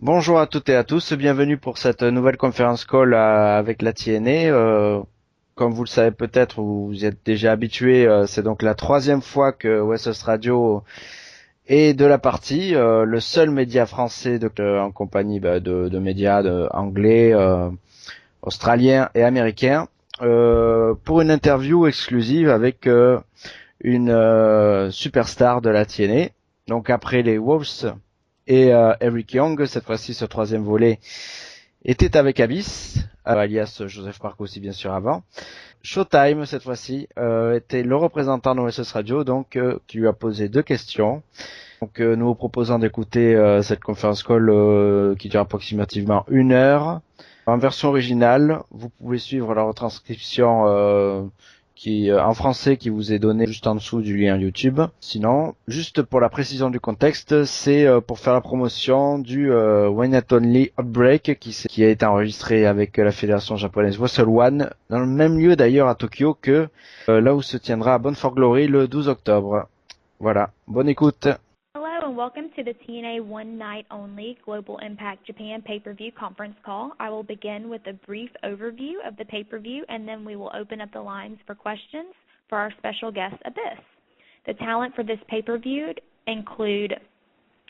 Bonjour à toutes et à tous, bienvenue pour cette nouvelle conférence call avec la TNA. Comme vous le savez peut-être, ou vous y êtes déjà habitués, c'est donc la troisième fois que West Radio est de la partie, le seul média français en compagnie de médias anglais, australiens et américains, pour une interview exclusive avec une superstar de la TNA. Donc après les Wolves et Eric Young, cette fois-ci ce troisième volet était avec Abyss, alias Joseph Marco aussi bien sûr avant. Showtime cette fois-ci était le représentant d'OSS Radio, donc qui lui a posé deux questions. Donc nous vous proposons d'écouter cette conférence call qui dure approximativement 1 heure. En version originale, vous pouvez suivre la retranscription en français qui vous est donnée juste en dessous du lien YouTube. Sinon, juste pour la précision du contexte, c'est pour faire la promotion du One Night Only Outbreak qui a été enregistré avec la fédération japonaise Wrestle One, dans le même lieu d'ailleurs à Tokyo que là où se tiendra Bound for Glory le 12 octobre. Voilà, bonne écoute. Hello and welcome to the TNA One Night Only Global Impact Japan pay-per-view conference call. I will begin with a brief overview of the pay-per-view and then we will open up the lines for questions for our special guest, Abyss. The talent for this pay-per-view include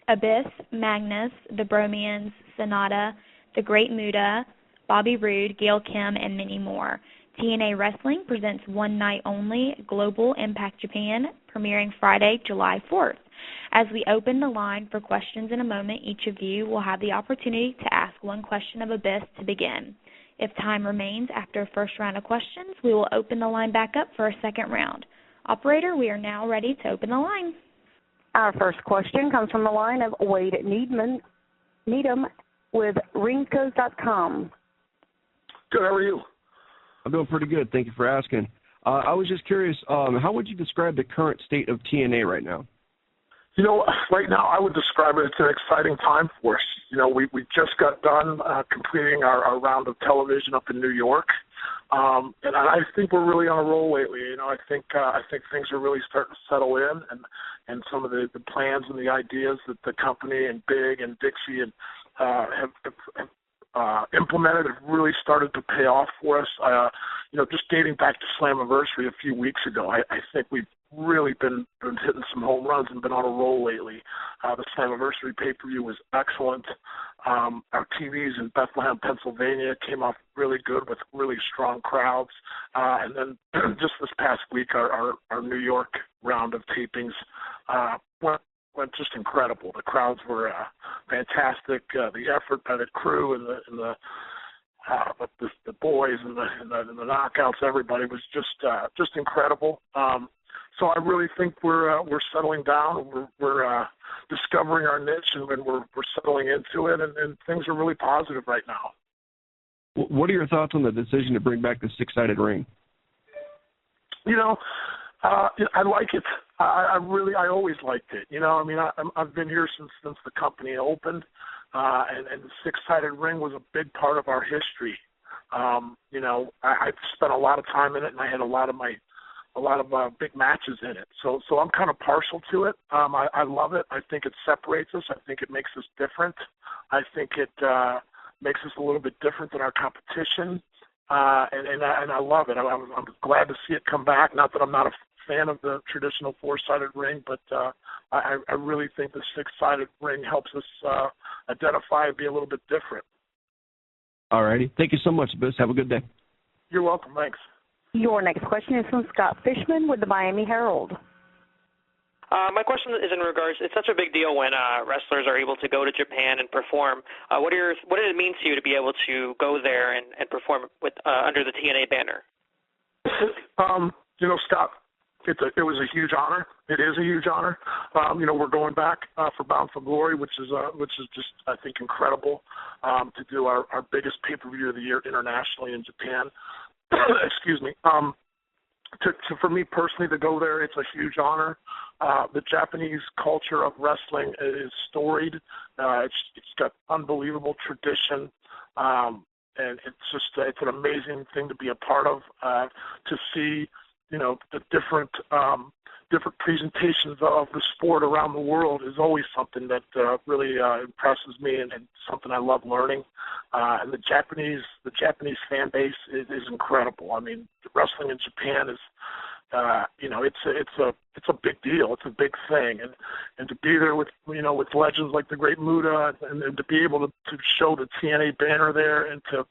Abyss, Magnus, the Bromians, Sonata, the Great Muta, Bobby Roode, Gail Kim, and many more. TNA Wrestling presents One Night Only Global Impact Japan, premiering Friday, July 4th. As we open the line for questions in a moment, each of you will have the opportunity to ask one question of Abyss to begin. If time remains after a first round of questions, we will open the line back up for a second round. Operator, we are now ready to open the line. Our first question comes from the line of Wade Needham with ringscodes.com. Good, how are you? I'm doing pretty good. Thank you for asking. I was just curious, how would you describe the current state of TNA right now? You know, right now I would describe it as an exciting time for us. You know, we just got done completing our round of television up in New York. And I think we're really on a roll lately. You know, I think things are really starting to settle in, and some of the plans and the ideas that the company and Big and Dixie and have implemented have really started to pay off for us. You know, just dating back to Slammiversary a few weeks ago, I think we've really been hitting some home runs and been on a roll lately. The Slammiversary pay-per-view was excellent. Our TVs in Bethlehem, Pennsylvania came off really good with really strong crowds. And then just this past week, our New York round of tapings went just incredible. The crowds were fantastic. The effort by the crew and the boys and the knockouts, everybody was just incredible. So I really think we're settling down. We're discovering our niche, and we're settling into it, and things are really positive right now. What are your thoughts on the decision to bring back the six-sided ring? You know, I like it. I always liked it. You know, I mean, I've been here since the company opened, and the six-sided ring was a big part of our history. You know, I've spent a lot of time in it, and I had a lot of big matches in it. So I'm kind of partial to it. I love it. I think it separates us. I think it makes us different. I think it makes us a little bit different than our competition. And I love it. I'm glad to see it come back. Not that I'm not a fan of the traditional four-sided ring, but I really think the six-sided ring helps us identify and be a little bit different. All righty. Thank you so much, Abyss. Have a good day. You're welcome. Thanks. Your next question is from Scott Fishman with the Miami Herald. My question is in regards, it's such a big deal when wrestlers are able to go to Japan and perform. What did it mean to you to be able to go there and perform with under the TNA banner? You know, Scott, it was a huge honor. It is a huge honor. You know, we're going back for Bound for Glory, which is just, I think, incredible to do our biggest pay-per-view of the year internationally in Japan. Excuse me. For me personally to go there, it's a huge honor. The Japanese culture of wrestling is storied. It's got unbelievable tradition, and it's an amazing thing to be a part of. To see, you know, the different different presentations of the sport around the world is always something that really impresses me and something I love learning. And the Japanese fan base is incredible. I mean, wrestling in Japan is, it's a big deal. It's a big thing, and to be there with with legends like the Great Muta, and to be able to show the TNA banner there and to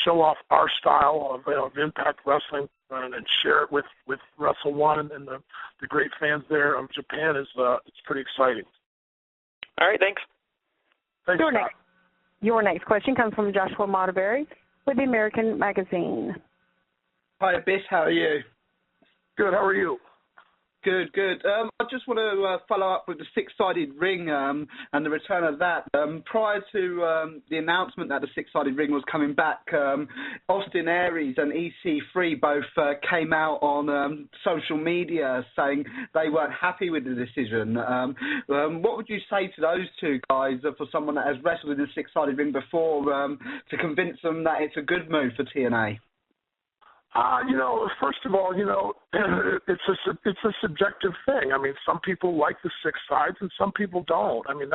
show off our style of Impact Wrestling and share it with Wrestle One and the great fans there of Japan is it's pretty exciting. All right, thanks. Thanks. Your next question comes from Joshua Marterberry with the American Magazine. Hi, Bish. How are you? Good. How are you? Good, good. I just want to follow up with the six-sided ring and the return of that. Prior to the announcement that the six-sided ring was coming back, Austin Aries and EC3 both came out on social media saying they weren't happy with the decision. What would you say to those two guys, for someone that has wrestled in the six-sided ring before, to convince them that it's a good move for TNA? First of all, it's a subjective thing. I mean, some people like the six sides and some people don't. I mean,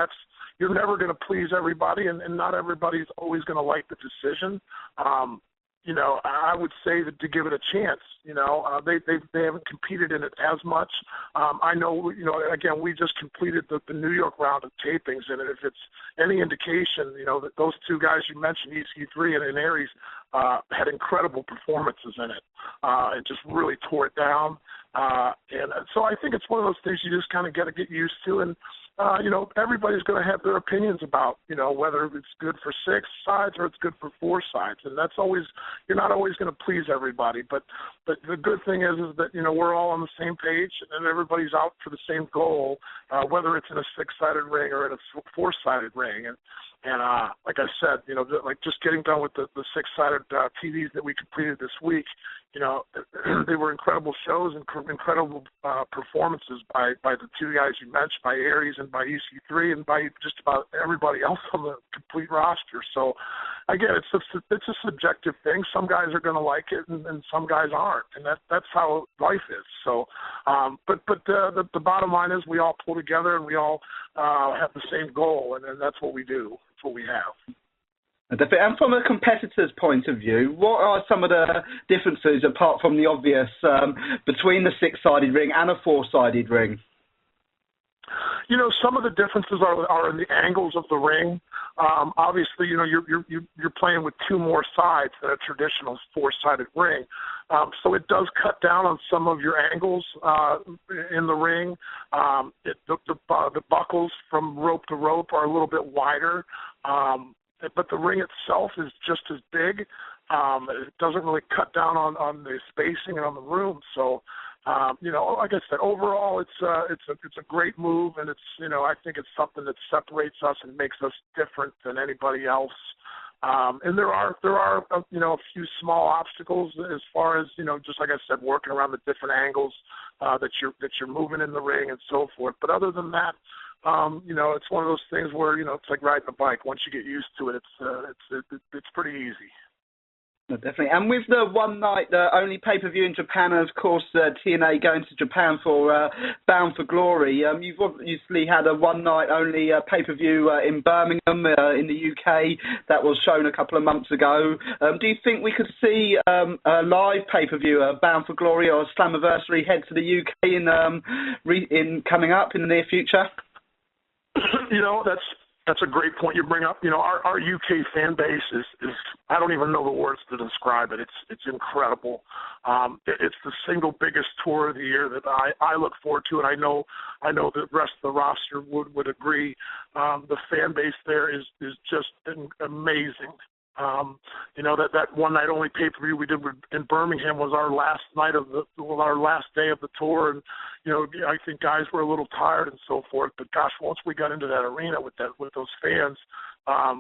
you're never going to please everybody, and not everybody's always going to like the decision. I would say that to give it a chance. They haven't competed in it as much. I know, again, we just completed the New York round of tapings, and if it's any indication, that those two guys you mentioned, EC3 and Aries, had incredible performances in it, and just really tore it down. And so I think it's one of those things you just kind of got to get used to, and everybody's going to have their opinions about, whether it's good for six sides or it's good for four sides. And that's always, you're not always going to please everybody. But the good thing is that, we're all on the same page and everybody's out for the same goal, whether it's in a six-sided ring or in a four-sided ring. And like I said, like just getting done with the six-sided TVs that we completed this week, they were incredible shows and incredible performances by the two guys you mentioned, by Aries and by EC3 and by just about everybody else on the complete roster. So, again, it's a subjective thing. Some guys are going to like it and some guys aren't, and that's how life is. So, but the bottom line is we all pull together and we all have the same goal, and that's what we do. That's what we have. And from a competitor's point of view, what are some of the differences, apart from the obvious, between the six-sided ring and a four-sided ring? Some of the differences are in the angles of the ring. Obviously, you're playing with two more sides than a traditional four-sided ring. So it does cut down on some of your angles in the ring. The buckles from rope to rope are a little bit wider. But the ring itself is just as big. It doesn't really cut down on the spacing and on the room. So, like I said, overall, it's a great move, and it's I think it's something that separates us and makes us different than anybody else. And there are a few small obstacles as far as just like I said, working around the different angles that you're moving in the ring and so forth. But other than that, it's one of those things where it's like riding a bike. Once you get used to it, it's pretty easy. No, definitely. And with the one night only pay-per-view in Japan, and of course TNA going to Japan for Bound for Glory, you've obviously had a one night only pay-per-view in Birmingham in the UK that was shown a couple of months ago. Do you think we could see a live pay-per-view, Bound for Glory or Slammiversary, head to the UK in coming up in the near future? That's a great point you bring up. Our UK fan base is I don't even know the words to describe it. It's incredible. It's the single biggest tour of the year that I look forward to, and I know the rest of the roster would agree. The fan base there is just amazing. That one night only pay-per-view we did in Birmingham was our last day of the tour, and I think guys were a little tired and so forth. But gosh, once we got into that arena with those fans, I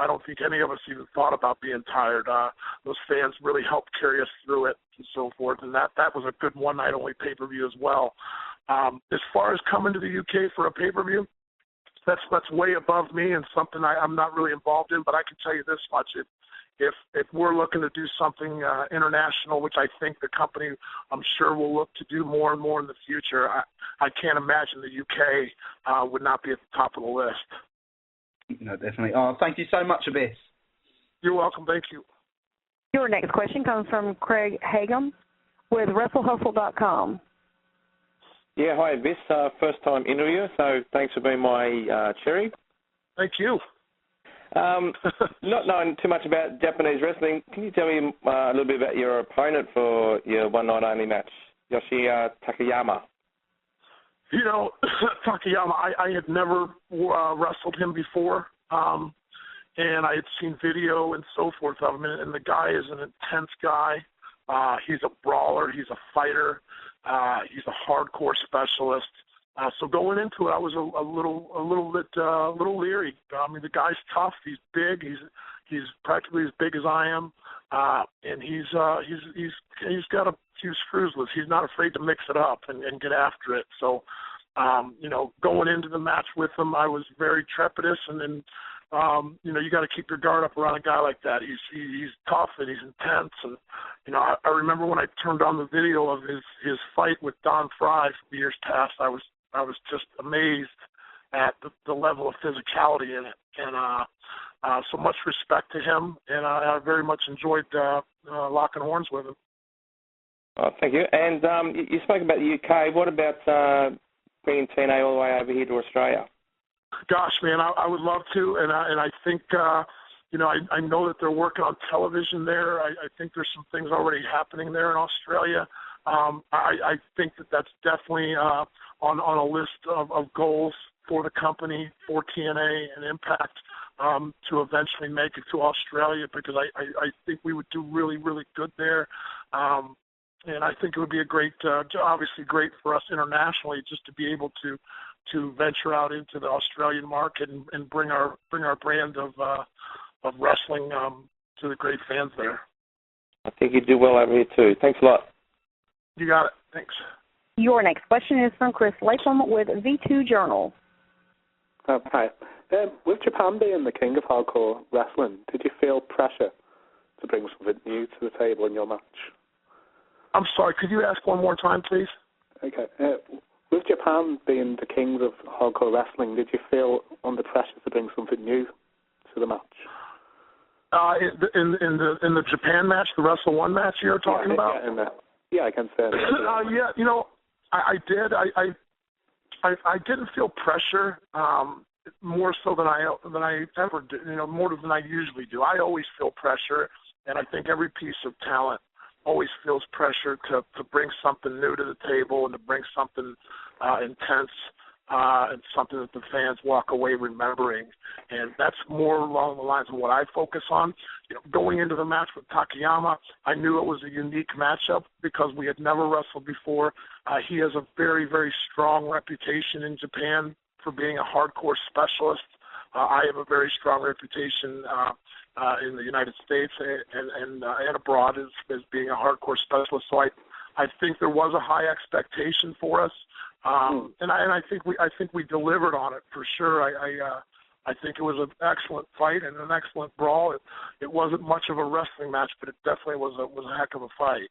don't think any of us even thought about being tired. Those fans really helped carry us through it and so forth, and that was a good one night only pay-per-view as well. As far as coming to the UK for a pay-per-view, that's way above me and something I'm not really involved in, but I can tell you this much. if we're looking to do something international, which I think the company, I'm sure, will look to do more and more in the future, I can't imagine the UK would not be at the top of the list. No, definitely. Oh, thank you so much, Abyss. You're welcome. Thank you. Your next question comes from Craig Hagum with WrestleHustle.com. Yeah, hi, Abyss. First time interviewer, so thanks for being my cherry. Thank you. Not knowing too much about Japanese wrestling, can you tell me a little bit about your opponent for your one night only match, Yoshi Takayama? You know, Takayama, I had never wrestled him before, and I had seen video and so forth of him, and the guy is an intense guy. He's a brawler. He's a fighter. He's a hardcore specialist. So going into it, I was a little leery. I mean, the guy's tough. He's big. He's practically as big as I am, and he's got a few screws loose. He's not afraid to mix it up and get after it. So, you know, going into the match with him, I was very trepidatious, and then you know, you got to keep your guard up around a guy like that. He's tough and he's intense, and you know, I remember when I turned on the video of his fight with Don Fry from years past, I was just amazed at the level of physicality in it, and so much respect to him, and I very much enjoyed locking horns with him. Oh, thank you. And you spoke about the UK. What about bringing TNA all the way over here to Australia? Gosh, man, I would love to, and I think you know, I know that they're working on television there. I think there's some things already happening there in Australia. I think that's definitely on a list of goals for the company, for TNA and Impact, to eventually make it to Australia, because I think we would do really, really good there. And I think it would be a great, obviously great for us internationally, just to be able to venture out into the Australian market and bring our brand of wrestling to the great fans there. I think you do well over here too. Thanks a lot. You got it. Thanks. Your next question is from Chris Latham with V2 Journal. Hi. With Japan being the king of hardcore wrestling, did you feel pressure to bring something new to the table in your match? I'm sorry, could you ask one more time, please? Okay. With Japan being the kings of hardcore wrestling, did you feel under pressure to bring something new to the match? In the Japan match, the Wrestle One match you're talking about? Yeah, I can say that. Yeah, you know, I did. I didn't feel pressure more so than I ever do. You know, more than I usually do. I always feel pressure, and I think every piece of talent always feels pressure to bring something new to the table and to bring something intense and something that the fans walk away remembering. And that's more along the lines of what I focus on. You know, going into the match with Takayama, I knew it was a unique matchup because we had never wrestled before. He has a very, very strong reputation in Japan for being a hardcore specialist. I have a very strong reputation in the United States and abroad as being a hardcore specialist. So I think there was a high expectation for us, and I think we delivered on it for sure. I think it was an excellent fight and an excellent brawl. It wasn't much of a wrestling match, but it definitely was a heck of a fight.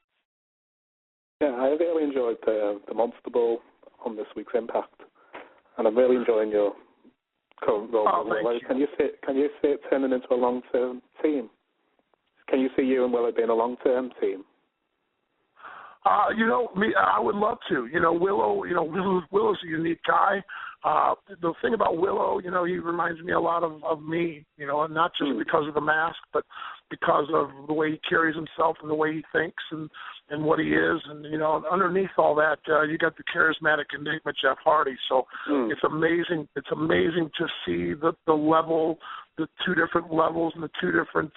Yeah, I really enjoyed the Monster Ball on this week's Impact, and I'm really enjoying your current role. Can you see it turning into a long-term team? Can you see you and Willow being a long-term team? You know, I would love to. You know, Willow's a unique guy. The thing about Willow, you know, he reminds me a lot of me, you know, and not just because of the mask, but because of the way he carries himself and the way he thinks and what he is. And, you know, underneath all that, you got the charismatic enigma, Jeff Hardy. So it's amazing. It's amazing to see the level, the two different levels and the two different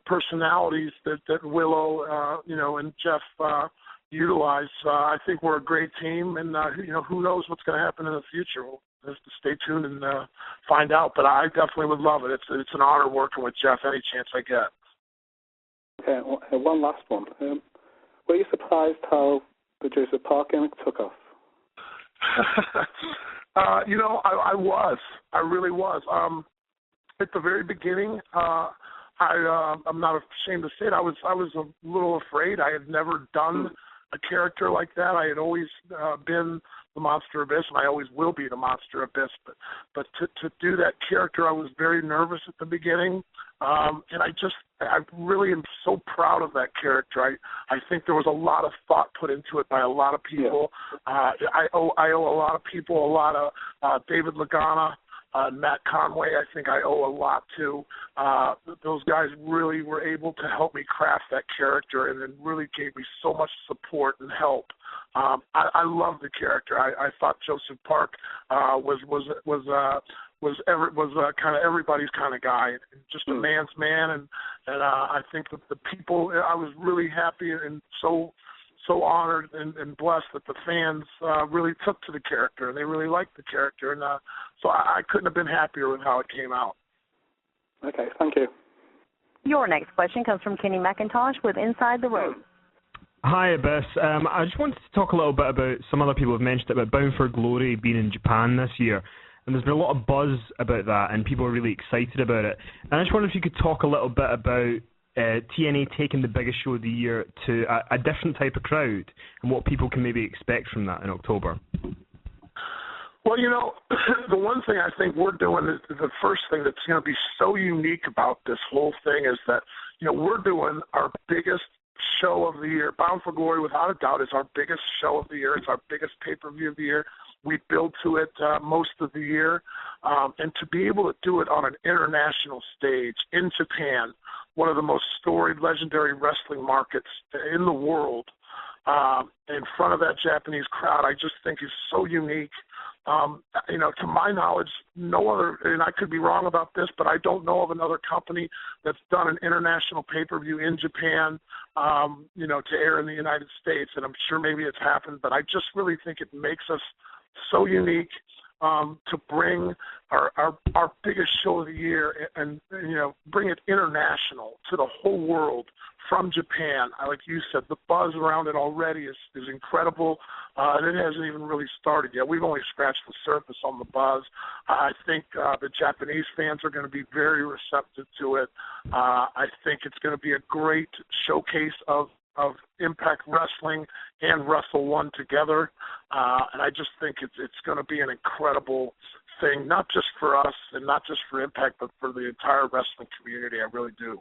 personalities that Willow, you know, and Jeff utilize. I think we're a great team, and you know, who knows what's going to happen in the future. We'll just stay tuned and find out. But I definitely would love it. It's an honor working with Jeff any chance I get. Okay, one last one. Were you surprised how the Joseph Park gimmick took off? You know, I was. I really was. At the very beginning, I'm not ashamed to say it. I was a little afraid. I had never done a character like that. I had always been the Monster Abyss, and I always will be the Monster Abyss. But to do that character, I was very nervous at the beginning, and I really am so proud of that character. I think there was a lot of thought put into it by a lot of people. Yeah. I owe a lot of people a lot of David Lagana. Matt Conway, I think I owe a lot to. Those guys really were able to help me craft that character, and then really gave me so much support and help. I love the character. I thought Joseph Park was kind of everybody's kind of guy, just a man's man, and I think that the people. I was really happy and so honored and blessed that the fans really took to the character, and they really liked the character, and so I couldn't have been happier with how it came out. Okay, thank you. Your next question comes from Kenny McIntosh with Inside the Rope. Hi, Abyss. I just wanted to talk a little bit about, some other people have mentioned it, about Bound for Glory being in Japan this year. And there's been a lot of buzz about that, and people are really excited about it. And I just wonder if you could talk a little bit about TNA taking the biggest show of the year to a different type of crowd, and what people can maybe expect from that in October. Well, the one thing I think we're doing is the first thing that's going to be so unique about this whole thing is that, we're doing our biggest show of the year. Bound for Glory, without a doubt, is our biggest show of the year. It's our biggest pay-per-view of the year. We build to it most of the year. And to be able to do it on an international stage in Japan, one of the most storied, legendary wrestling markets in the world, in front of that Japanese crowd, I just think is so unique. To my knowledge, no other, and I could be wrong about this, but I don't know of another company that's done an international pay-per-view in Japan, to air in the United States. And I'm sure maybe it's happened, but I just really think it makes us so unique to bring our biggest show of the year and bring it international to the whole world from Japan. Like you said, the buzz around it already is incredible, and it hasn't even really started yet. We've only scratched the surface on the buzz. I think the Japanese fans are going to be very receptive to it. I think it's going to be a great showcase of Impact Wrestling and Wrestle One together, and I just think it's going to be an incredible thing, not just for us and not just for Impact, but for the entire wrestling community. I really do.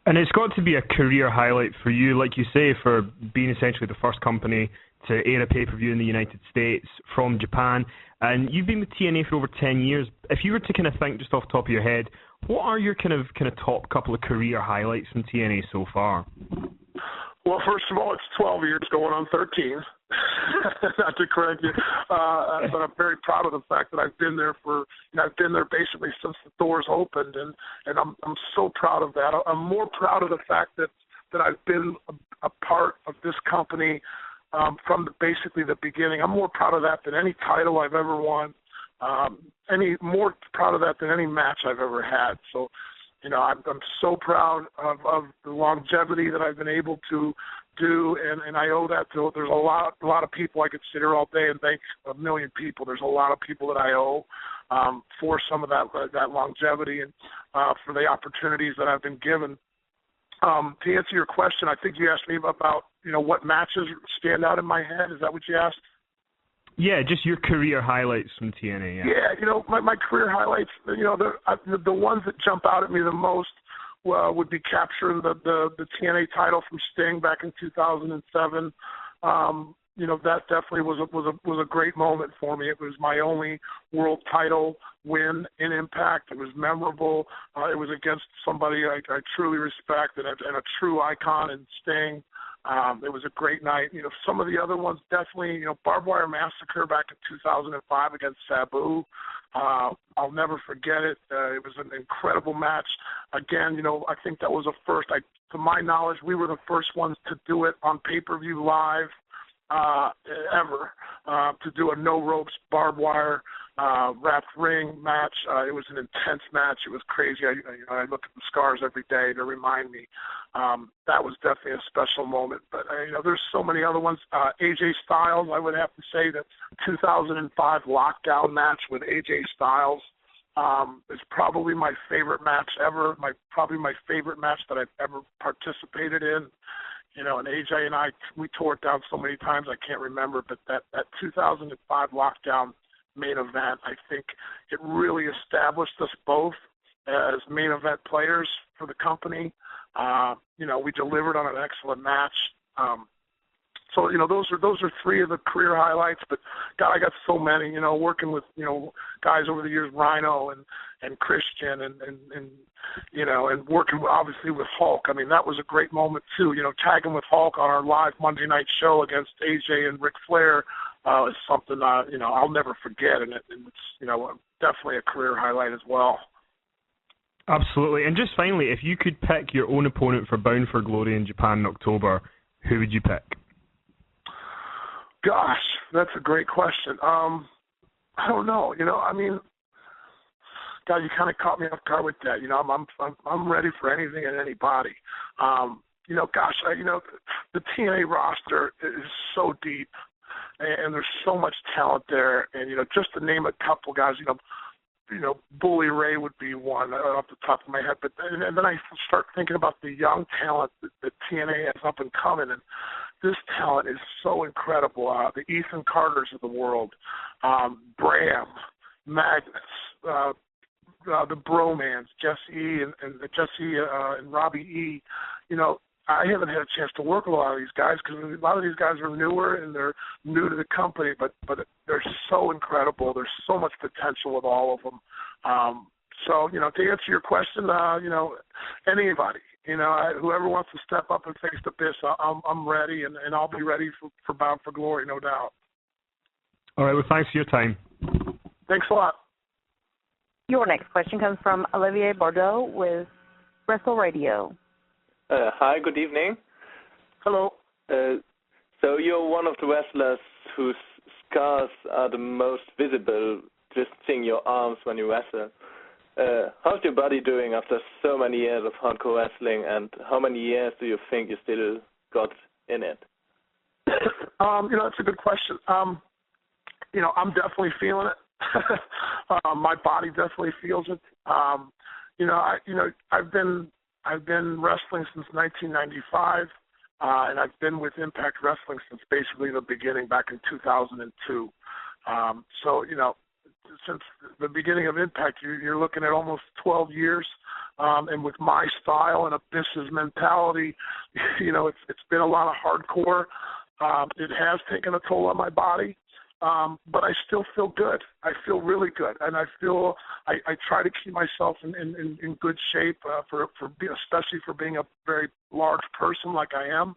And it's got to be a career highlight for you, like you say, for being essentially the first company to air a pay-per-view in the United States from Japan. And you've been with TNA for over 10 years. If you were to kind of think just off the top of your head, what are your kind of top couple of career highlights from TNA so far? Well, first of all, it's 12 years going on 13. Not to correct you, but I'm very proud of the fact that I've been there I've been there basically since the doors opened, and I'm so proud of that. I'm more proud of the fact that I've been a part of this company from basically the beginning. I'm more proud of that than any title I've ever won. More proud of that than any match I've ever had. So, I'm so proud of the longevity that I've been able to do, and I owe that to. There's a lot of people. I could sit here all day and thank a million people. There's a lot of people that I owe for some of that longevity and for the opportunities that I've been given. To answer your question, I think you asked me about what matches stand out in my head. Is that what you asked? Yeah, just your career highlights from TNA. Yeah, my career highlights. The ones that jump out at me the most would be capturing the TNA title from Sting back in 2007. That definitely was a great moment for me. It was my only world title win in Impact. It was memorable. It was against somebody I truly respect and a true icon in Sting. It was a great night. Some of the other ones definitely, Barbed Wire Massacre back in 2005 against Sabu. I'll never forget it. It was an incredible match. Again, I think that was a first. To my knowledge, we were the first ones to do it on pay-per-view live ever, to do a no ropes barbed wire wrapped ring match. It was an intense match. It was crazy. I look at the scars every day to remind me. That was definitely a special moment. But there's so many other ones. AJ Styles, I would have to say that 2005 lockdown match with AJ Styles. It's probably my favorite match ever. Probably my favorite match that I've ever participated in. You know, and AJ and I, we tore it down so many times I can't remember. But that 2005 lockdown main event, I think it really established us both as main event players for the company. You know, we delivered on an excellent match. So, you know, those are three of the career highlights, but God, I got so many, you know, working with, you know, guys over the years, Rhino and Christian and you know, and working obviously with Hulk. I mean, that was a great moment too, you know, tagging with Hulk on our live Monday night show against AJ and Ric Flair is something, you know, I'll never forget, and it's, you know, definitely a career highlight as well. Absolutely. And just finally, if you could pick your own opponent for Bound for Glory in Japan in October, who would you pick? Gosh, that's a great question. I don't know. You know, I mean, God, you kind of caught me off guard with that. You know, I'm ready for anything and anybody. You know, gosh, you know, the TNA roster is so deep, and there's so much talent there. And you know, just to name a couple guys, you know, Bully Ray would be one off the top of my head. But and then I start thinking about the young talent that TNA has up and coming, and this talent is so incredible. The Ethan Carters of the world, Bram, Magnus, the Bromans, Jesse and Robbie E. You know, I haven't had a chance to work with a lot of these guys because a lot of these guys are newer and they're new to the company, but they're so incredible. There's so much potential with all of them. So, you know, to answer your question, you know, anybody, you know, whoever wants to step up and face the Biss, I'm ready, and I'll be ready for Bound for Glory, no doubt. All right, well, thanks for your time. Thanks a lot. Your next question comes from Olivier Bordeaux with Wrestle Radio. Hi, good evening. Hello. So you're one of the wrestlers whose scars are the most visible, just seeing your arms when you wrestle. How's your body doing after so many years of hardcore wrestling, and how many years do you think you still got in it? You know, that's a good question. You know, I'm definitely feeling it. My body definitely feels it. You know, I've been wrestling since 1995, and I've been with Impact Wrestling since basically the beginning, back in 2002. So, you know, since the beginning of Impact, you're looking at almost 12 years, and with my style and Abyss's mentality, you know, it's been a lot of hardcore. It has taken a toll on my body, but I still feel good. I feel really good, and I feel I try to keep myself in good shape especially for being a very large person like I am.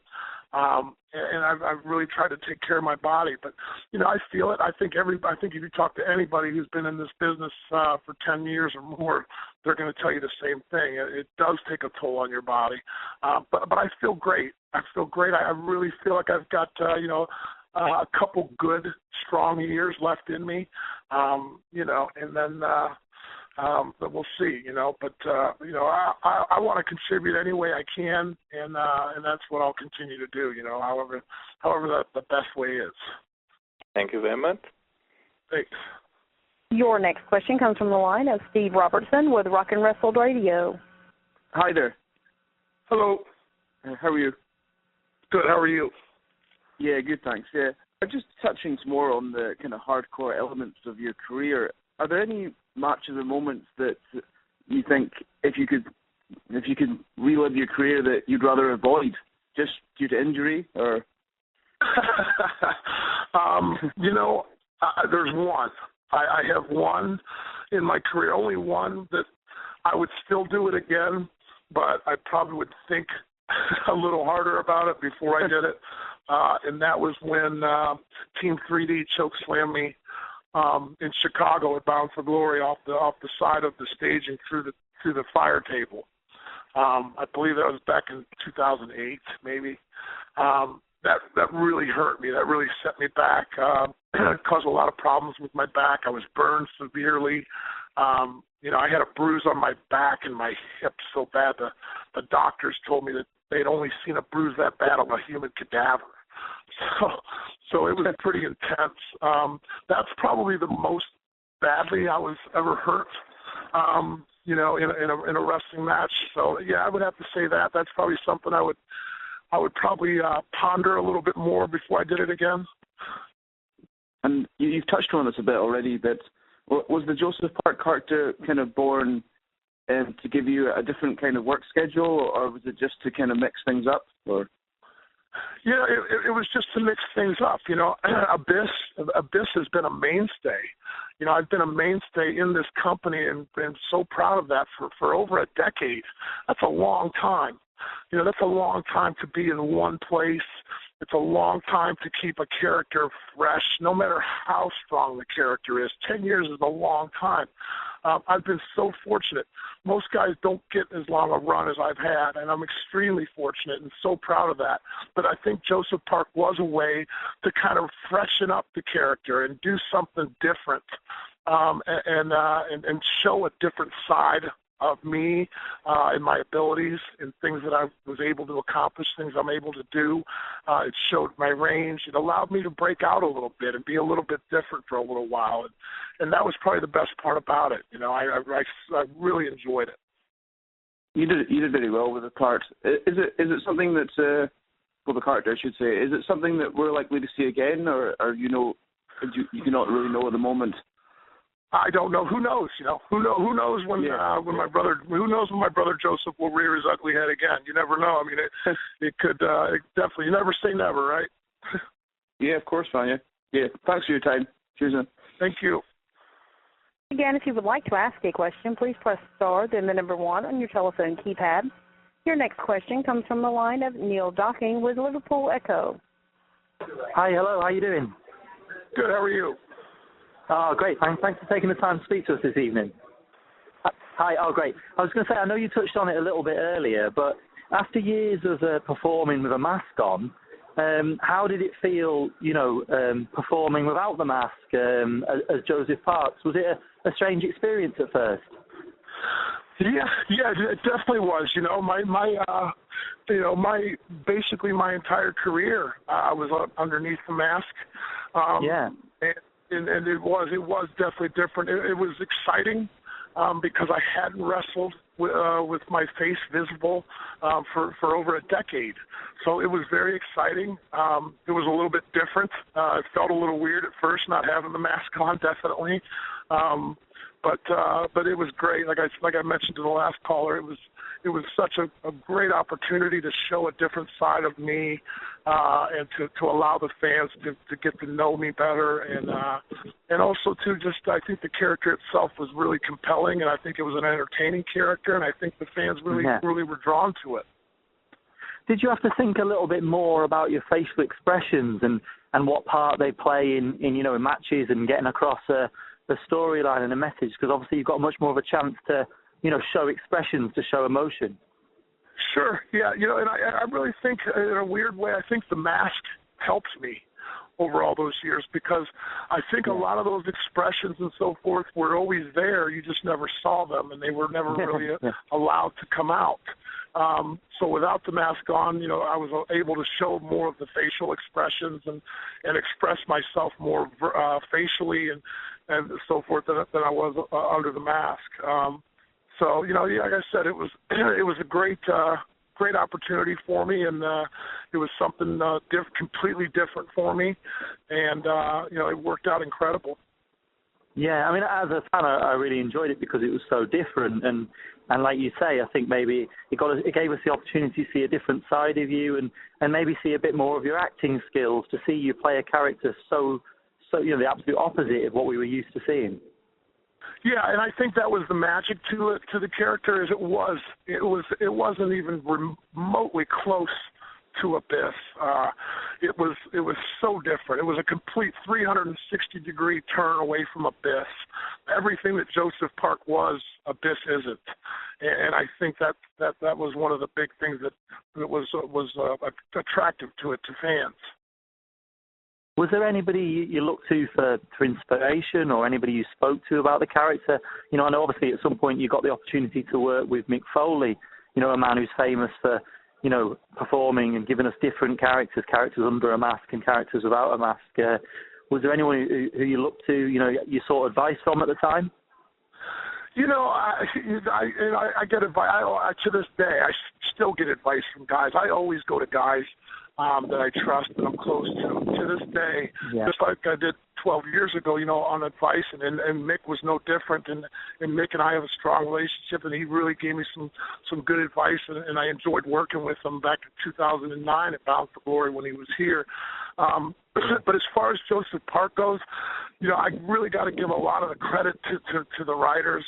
And I've really tried to take care of my body, but you know, I feel it. I think if you talk to anybody who's been in this business for 10 years or more, they're going to tell you the same thing. It does take a toll on your body, but I feel great. I feel great. I really feel like I've got you know, a couple good, strong years left in me, you know, and then but we'll see, you know. But you know, I want to contribute any way I can, and that's what I'll continue to do, you know, however the best way is. Thank you very much. Thanks. Your next question comes from the line of Steve Robertson with Rock and Wrestle Radio. Hi there. Hello. How are you? Good. How are you? Yeah, good, thanks. Yeah, just touching some more on the kind of hardcore elements of your career. Are there any matches or moments that you think, if you could relive your career, that you'd rather avoid, just due to injury, or? You know, there's one. I have one in my career, only one that I would still do it again, but I probably would think a little harder about it before I did it. And that was when Team 3D chokeslammed me in Chicago at Bound for Glory off the side of the stage and through the fire table. I believe that was back in 2008, maybe. That really hurt me. That really set me back. It caused a lot of problems with my back. I was burned severely. You know, I had a bruise on my back and my hip so bad the doctors told me that they'd only seen a bruise that bad on a human cadaver. So it was pretty intense. That's probably the most badly I was ever hurt. you know, in a wrestling match. So yeah, I would have to say that. That's probably something I would probably ponder a little bit more before I did it again. And you've touched on this a bit already, but was the Joseph Park character kind of born to give you a different kind of work schedule, or was it just to kind of mix things up? Or yeah, it was just to mix things up. You know, Abyss has been a mainstay. You know, I've been a mainstay in this company and been so proud of that for over a decade. That's a long time. You know, that's a long time to be in one place. It's a long time to keep a character fresh, no matter how strong the character is. 10 years is a long time. I've been so fortunate. Most guys don't get as long a run as I've had, and I'm extremely fortunate and so proud of that. But I think Joseph Park was a way to kind of freshen up the character and do something different, and show a different side of me and my abilities and things that I was able to accomplish, things I'm able to do. It showed my range. It allowed me to break out a little bit and be a little bit different for a little while. And that was probably the best part about it. You know, I really enjoyed it. You did very well with the part. Is it something that, well, the character, I should say, is it something that we're likely to see again, or you know, you do not really know at the moment? I don't know. Who knows? You know, who knows when my brother Joseph will rear his ugly head again? You never know. I mean, it could definitely. You never say never, right? Yeah, of course, Vanya. Yeah. Thanks for your time. Cheers, man. Thank you. Again, if you would like to ask a question, please press star, then the number 1 on your telephone keypad. Your next question comes from the line of Neil Docking with Liverpool Echo. Hi, hello. How are you doing? Good. How are you? Oh, great. Thanks for taking the time to speak to us this evening. Hi. Oh, great. I was going to say, I know you touched on it a little bit earlier, but after years of performing with a mask on, how did it feel, you know, performing without the mask as Joseph Parks? Was it a strange experience at first? Yeah, it definitely was. You know, basically my entire career, I was underneath the mask. And it was definitely different. It was exciting because I hadn't wrestled with my face visible for over a decade. So it was very exciting. It was a little bit different. It felt a little weird at first not having the mask on, definitely. But it was great. Like I mentioned to the last caller, it was such a great opportunity to show a different side of me, and to allow the fans to get to know me better, and also too, just I think the character itself was really compelling, and I think it was an entertaining character, and I think the fans really were drawn to it. Did you have to think a little bit more about your facial expressions and what part they play in you know, in matches and getting across the storyline and a message? Because obviously you've got much more of a chance to, you know, show expressions, to show emotion. Sure, yeah, you know, and I really think in a weird way, I think the mask helps me over all those years, because I think a lot of those expressions and so forth were always there. You just never saw them, and they were never really allowed to come out. So without the mask on, you know, I was able to show more of the facial expressions and express myself more facially and so forth than I was under the mask. So, you know, like I said, it was a great opportunity for me, and it was something completely different for me, and you know, it worked out incredible. Yeah, I mean, as a fan, I really enjoyed it because it was so different, and like you say, I think maybe it gave us the opportunity to see a different side of you, and maybe see a bit more of your acting skills, to see you play a character so you know, the absolute opposite of what we were used to seeing. Yeah, and I think that was the magic to the character, is it wasn't even remotely close to Abyss. It was so different. It was a complete 360-degree turn away from Abyss. Everything that Joseph Park was, Abyss isn't, and I think that was one of the big things that was attractive to it, to fans. Was there anybody you looked to for inspiration, or anybody you spoke to about the character? You know, I know obviously at some point you got the opportunity to work with Mick Foley, you know, a man who's famous for, you know, performing and giving us different characters under a mask and characters without a mask. Was there anyone who you looked to, you know, you sought advice from at the time? You know, I get advice. To this day, I still get advice from guys. I always go to guys that I trust, that I'm close to this day, just like I did 12 years ago, you know, on advice, and Mick was no different, and Mick and I have a strong relationship, and he really gave me some good advice, and I enjoyed working with him back in 2009 at Bound for Glory when he was here. But as far as Joseph Park goes, you know, I really got to give a lot of the credit to the writers.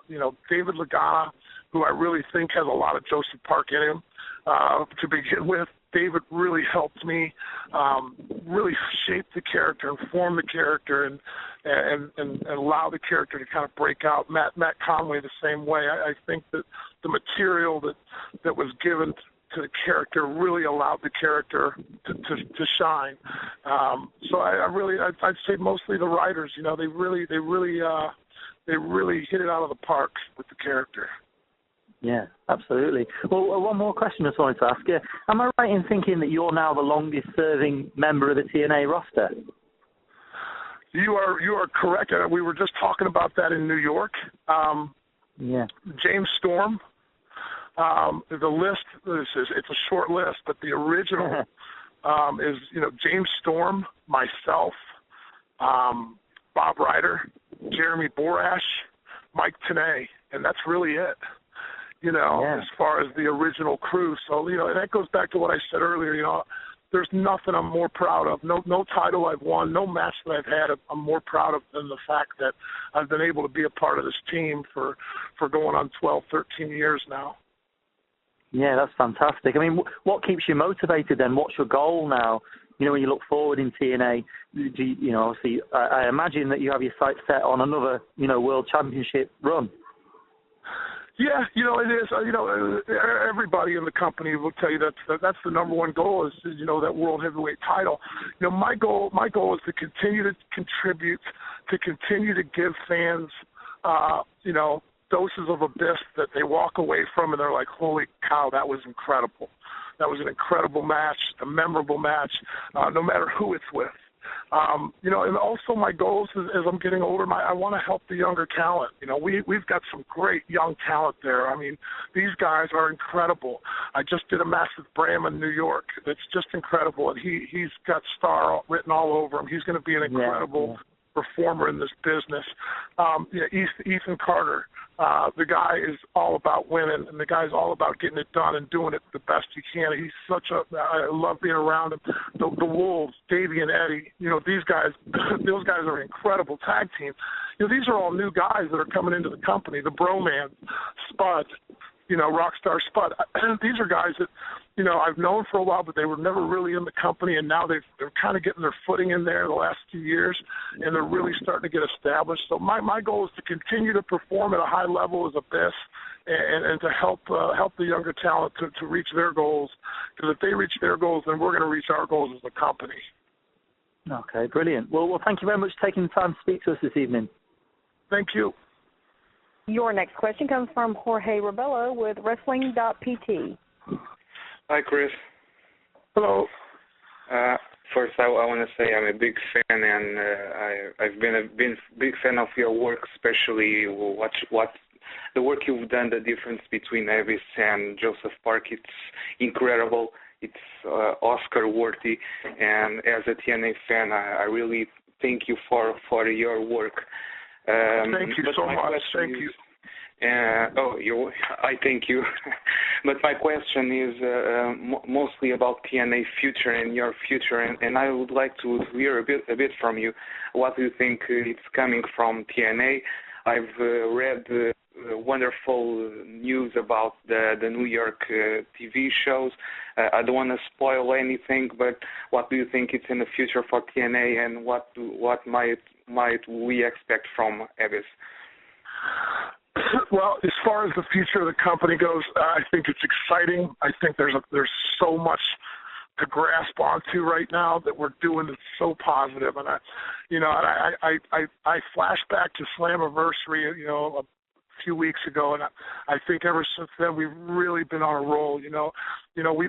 You know, David Lagana, who I really think has a lot of Joseph Park in him to begin with. David really helped me really shape the character and form the character and allow the character to kind of break out. Matt Conway the same way. I think that the material that was given to the character really allowed the character to shine. So I'd say mostly the writers. You know, they really hit it out of the park with the character. Yeah, absolutely. Well, one more question I just wanted to ask you. Am I right in thinking that you're now the longest-serving member of the TNA roster? You are correct. We were just talking about that in New York. James Storm. The list it's a short list, but the original is, you know, James Storm, myself, Bob Ryder, Jeremy Borash, Mike Tenay, and that's really it. You know, as far as the original crew. So, you know, and that goes back to what I said earlier, you know, there's nothing I'm more proud of. No title I've won, no match that I've had I'm more proud of than the fact that I've been able to be a part of this team for going on 12, 13 years now. Yeah, that's fantastic. I mean, what keeps you motivated then? What's your goal now? You know, when you look forward in TNA, you know, obviously, I imagine that you have your sights set on another, you know, World Championship run. Yeah, you know, it is. You know, everybody in the company will tell you that's the number one goal is, you know, that world heavyweight title. You know, my goal is to continue to contribute, to continue to give fans, you know, doses of abyss that they walk away from and they're like, holy cow, that was incredible. That was an incredible match, a memorable match, no matter who it's with. You know, and also my goals as I'm getting older, I want to help the younger talent. You know, we've got some great young talent there. I mean, these guys are incredible. I just did a match with Bram in New York. It's just incredible, and he's got star written all over him. He's going to be an incredible performer in this business. Ethan Carter, the guy is all about winning, and the guy's all about getting it done and doing it the best he can. I love being around him. The Wolves, Davey and Eddie, you know, these guys, those guys are an incredible tag team. You know, these are all new guys that are coming into the company. The Broman, Spud, you know, Rockstar Spud. These are guys that, you know, I've known for a while, but they were never really in the company, and now they're kind of getting their footing in there the last few years, and they're really starting to get established. So my goal is to continue to perform at a high level as Abyss, and to help the younger talent to reach their goals, because if they reach their goals, then we're going to reach our goals as a company. Okay, brilliant. Well, thank you very much for taking the time to speak to us this evening. Thank you. Your next question comes from Jorge Rebello with Wrestling.pt. Hi, Chris. Hello. First, I want to say I'm a big fan, and I've been a big fan of your work, especially what the work you've done, the difference between Abyss and Joseph Park. It's incredible. It's Oscar-worthy, and as a TNA fan, I really thank you for your work. Thank you so much. Thank you. I thank you. But my question is mostly about TNA future and your future, and I would like to hear a bit from you. What do you think it's coming from TNA? I've read wonderful news about the New York TV shows. I don't want to spoil anything, but what do you think it's in the future for TNA, and what might we expect from Abyss? Well, as far as the future of the company goes, I think it's exciting. I think there's so much to grasp onto right now that we're doing that's so positive. And I flash back to Slammiversary, you know, a few weeks ago, and I think ever since then we've really been on a roll.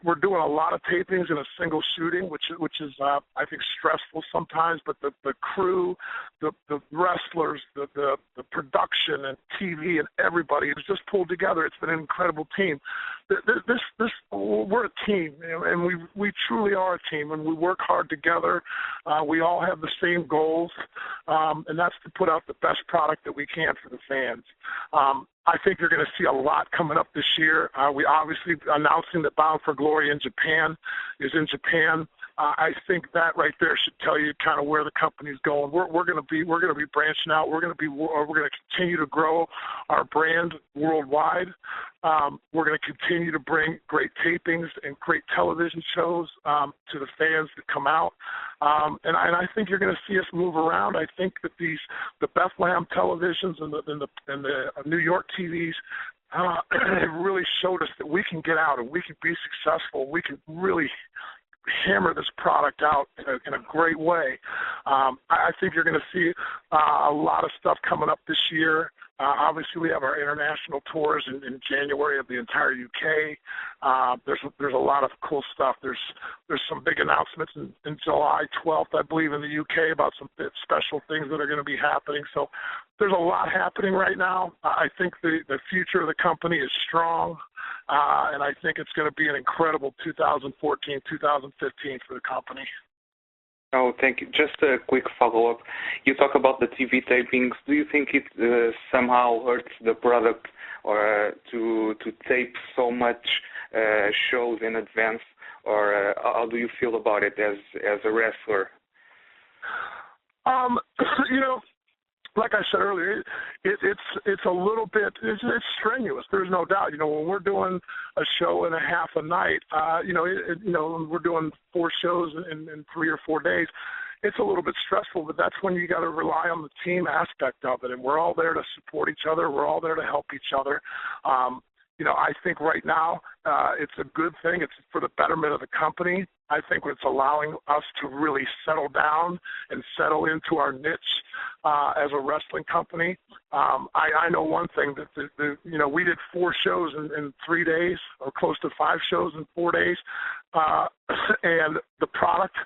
We're doing a lot of tapings in a single shooting, which is I think stressful sometimes. But the crew, the wrestlers, the production and TV and everybody has just pulled together. It's been an incredible team. We're a team, and we truly are a team, and we work hard together. We all have the same goals, and that's to put out the best product that we can for the fans. I think you're going to see a lot coming up this year. We obviously announcing that Bound for Glory in Japan is in Japan. I think that right there should tell you kind of where the company's going. We're going to be branching out. We're going to continue to grow our brand worldwide. We're going to continue to bring great tapings and great television shows to the fans that come out. And I think you're going to see us move around. I think that the Bethlehem televisions and the New York TVs have really showed us that we can get out and we can be successful. We can really hammer this product out in a great way. I think you're going to see a lot of stuff coming up this year. Obviously, we have our international tours in January of the entire UK. There's a lot of cool stuff. There's some big announcements in July 12th, I believe, in the UK about some special things that are going to be happening. So there's a lot happening right now. I think the future of the company is strong, and I think it's going to be an incredible 2014, 2015 for the company. Oh, thank you. Just a quick follow-up. You talk about the TV tapings. Do you think it somehow hurts the product or to tape so much shows in advance, or how do you feel about it as a wrestler? Like I said earlier, it's a little bit it's strenuous. There's no doubt. When we're doing a show and a half a night, when we're doing 4 shows in 3 or 4 days, it's a little bit stressful. But that's when you got to rely on the team aspect of it, and we're all there to support each other. We're all there to help each other. I think right now it's a good thing. It's for the betterment of the company. I think it's allowing us to really settle down and settle into our niche as a wrestling company. I know one thing, that we did 4 shows in 3 days, or close to 5 shows in 4 days, and the product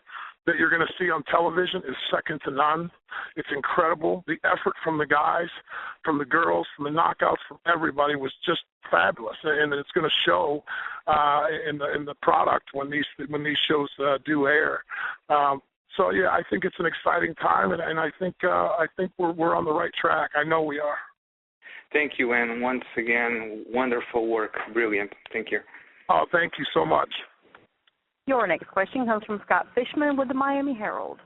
that you're going to see on television is second to none. It's incredible. The effort from the guys, from the girls, from the knockouts, from everybody was just fabulous, and it's going to show in the product when these shows do air. So yeah, I think it's an exciting time, and I think we're on the right track. I know we are. Thank you, and once again, wonderful work, brilliant. Thank you. Oh, thank you so much. Your next question comes from Scott Fishman with the Miami Herald.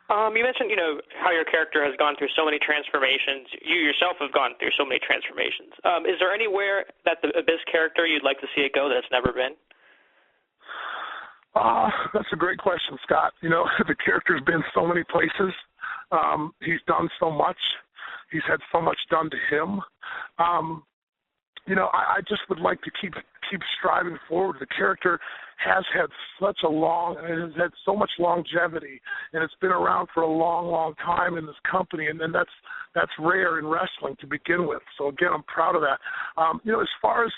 You mentioned, how your character has gone through so many transformations. You yourself have gone through so many transformations. Is there anywhere that the Abyss character you'd like to see it go that's never been? That's a great question, Scott. The character's been so many places. He's done so much. He's had so much done to him. I just would like to keep striving forward. The character has had so much longevity, and it's been around for a long, long time in this company, and that's rare in wrestling to begin with. So again, I'm proud of that. As far as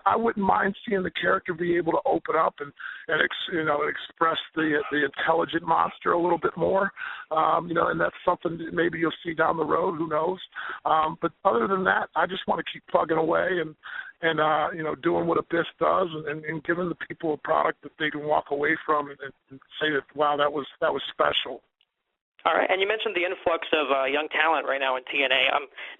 I wouldn't mind seeing the character be able to open up and express the intelligent monster a little bit more. And that's something that maybe you'll see down the road. Who knows? But other than that, I just want to keep plugging away and doing what Abyss does, and giving the people a product that they can walk away from and say that, wow, that was special. All right, and you mentioned the influx of young talent right now in TNA.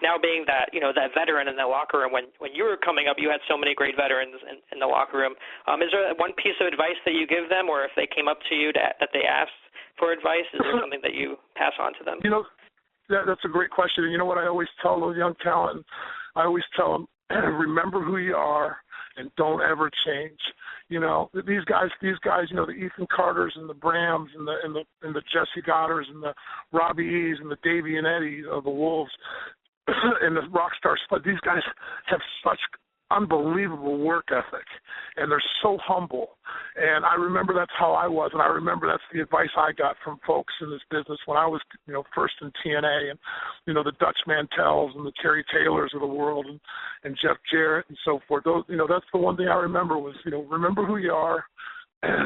Now being that that veteran in the locker room, when you were coming up, you had so many great veterans in the locker room. Is there one piece of advice that you give them, or if they came up to you that they asked for advice, is there something that you pass on to them? That's a great question. And you know what I always tell those young talent? I always tell them, remember who you are and don't ever change. These guys, the Ethan Carters and the Brams and the Jesse Goddards and the Robbie E's and the Davey and Eddie of the Wolves and the Rockstar Spud. These guys have such unbelievable work ethic, and they're so humble. And I remember that's how I was, and I remember that's the advice I got from folks in this business when I was, first in TNA, and, the Dutch Mantels and the Terry Taylors of the world, and Jeff Jarrett and so forth. Those, that's the one thing I remember was, remember who you are.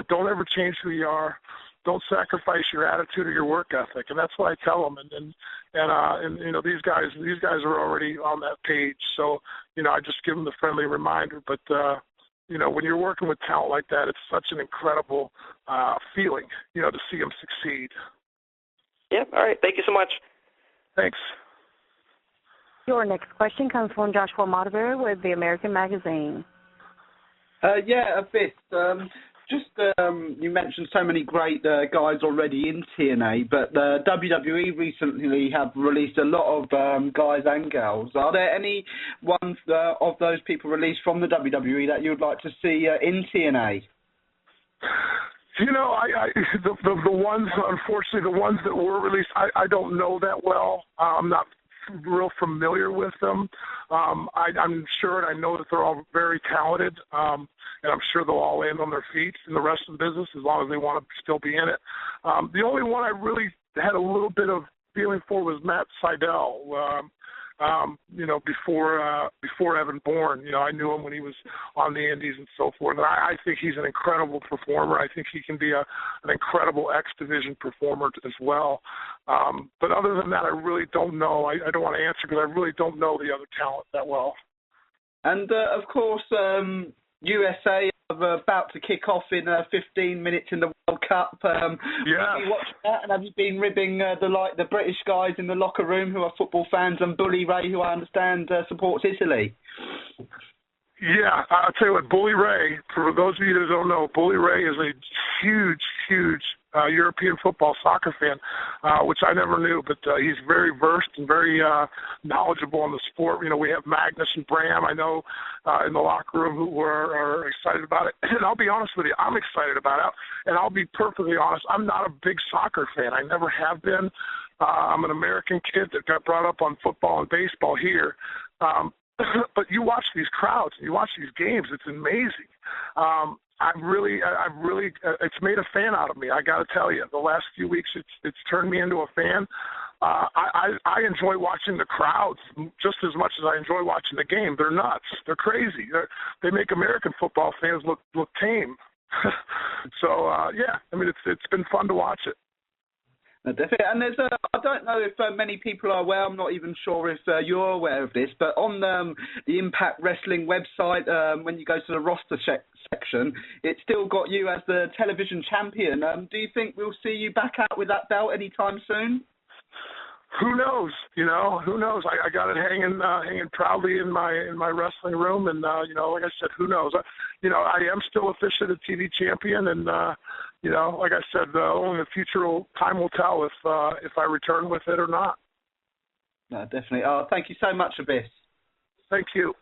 Don't ever change who you are. Don't sacrifice your attitude or your work ethic, and that's what I tell them. And these guys are already on that page. So I just give them the friendly reminder. But when you're working with talent like that, it's such an incredible feeling, to see them succeed. Yeah. All right. Thank you so much. Thanks. Your next question comes from Joshua Motivary with the American Magazine. Yeah, a bit. You mentioned so many great guys already in TNA, but WWE recently have released a lot of guys and gals. Are there any ones of those people released from the WWE that you would like to see in TNA? The ones, unfortunately, the ones that were released, I don't know that well. I'm not real familiar with them. I'm sure, and I know that they're all very talented, and I'm sure they'll all land on their feet in the rest of the business as long as they want to still be in it. The only one I really had a little bit of feeling for was Matt Sydal. Before Evan Bourne, I knew him when he was on the Indies and so forth. And I think he's an incredible performer. I think he can be an incredible X Division performer as well. But other than that, I really don't know. I don't want to answer because I really don't know the other talent that well. And of course, USA are about to kick off in 15 minutes in the World Cup. Yeah. Have you watched that, and have you been ribbing the British guys in the locker room who are football fans, and Bully Ray, who I understand supports Italy? Yeah, I'll tell you what, Bully Ray, for those of you that don't know, Bully Ray is a huge European football soccer fan, which I never knew, but he's very versed and very knowledgeable in the sport. We have Magnus and Bram, I know, in the locker room who are excited about it. And I'll be honest with you, I'm excited about it. And I'll be perfectly honest, I'm not a big soccer fan. I never have been. I'm an American kid that got brought up on football and baseball here. But you watch these crowds, you watch these games, it's amazing. I've really, it's made a fan out of me. I got to tell you, the last few weeks, it's turned me into a fan. I enjoy watching the crowds just as much as I enjoy watching the game. They're nuts. They're crazy. They make American football fans look tame. So yeah, I mean, it's been fun to watch it. Definitely. And there's I don't know if many people are aware, I'm not even sure if you're aware of this, but on the Impact Wrestling website, when you go to the roster section, it's still got you as the television champion. Do you think we'll see you back out with that belt anytime soon? Who knows? Who knows? I got it hanging proudly in my wrestling room, and like I said, who knows? I am still officially the TV champion, and like I said, only the time will tell if I return with it or not. No, definitely. Oh, thank you so much, Abyss. Thank you.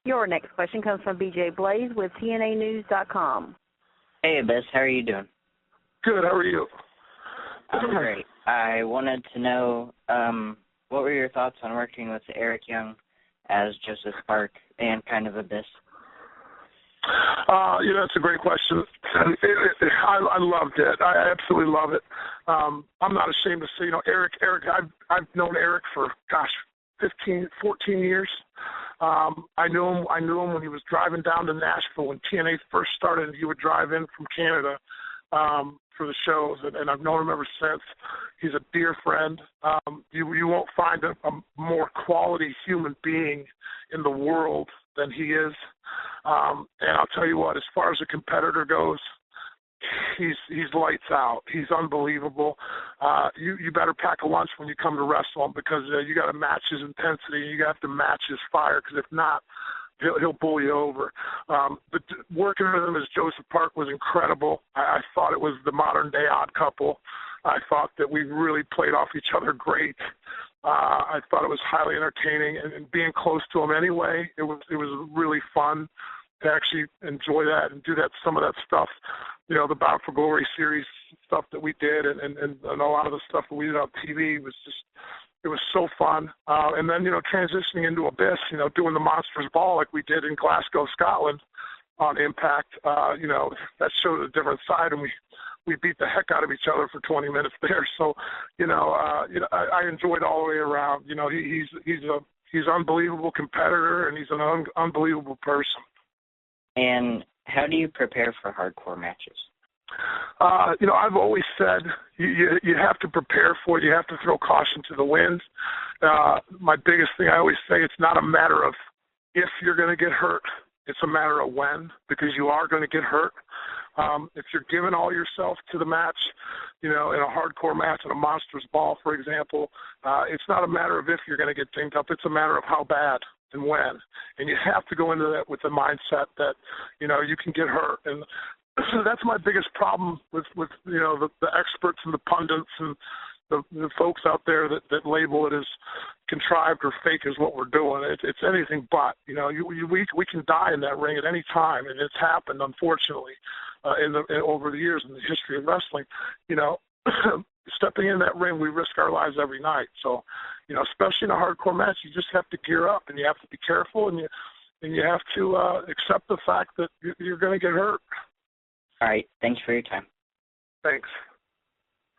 Your next question comes from BJ Blaze with TNAnews.com. Hey, Abyss, how are you doing? Good. How are you? I'm great. I wanted to know what were your thoughts on working with Eric Young as Joseph Park and kind of Abyss? That's a great question. I loved it. I absolutely love it. I'm not ashamed to say, Eric, I've known Eric for, 14 years. I knew him when he was driving down to Nashville when TNA first started, and he would drive in from Canada for the shows, and I've known him ever since. He's a dear friend. You won't find a more quality human being in the world than he is. And I'll tell you what, as far as a competitor goes, he's lights out. He's unbelievable. You better pack a lunch when you come to wrestle him because you got to match his intensity. You have to match his fire because if not, he'll pull you over. But working with him as Joseph Park was incredible. I thought it was the modern-day Odd Couple. I thought that we really played off each other great. I thought it was highly entertaining, and being close to him anyway, it was really fun to actually enjoy that and do some of that stuff. The Bound for Glory series stuff that we did, and a lot of the stuff that we did on TV was just It was so fun. And then, transitioning into Abyss, doing the Monsters Ball like we did in Glasgow, Scotland on Impact, that showed a different side, and we beat the heck out of each other for 20 minutes there. So, I enjoyed all the way around. He's an unbelievable competitor, and he's an unbelievable person. And how do you prepare for hardcore matches? I've always said you have to prepare for it. You have to throw caution to the wind. My biggest thing I always say, it's not a matter of if you're going to get hurt. It's a matter of when, because you are going to get hurt. If you're giving all yourself to the match, in a hardcore match, in a Monsters Ball, for example, it's not a matter of if you're going to get dinged up. It's a matter of how bad and when. And you have to go into that with the mindset that, you can get hurt. And that's my biggest problem with the experts and the pundits and the folks out there that label it as contrived or fake is what we're doing. It's anything but. We can die in that ring at any time, and it's happened, unfortunately, over the years in the history of wrestling. Stepping in that ring, we risk our lives every night. So, especially in a hardcore match, you just have to gear up, and you have to be careful, and you have to accept the fact that you're going to get hurt. All right. Thanks for your time. Thanks.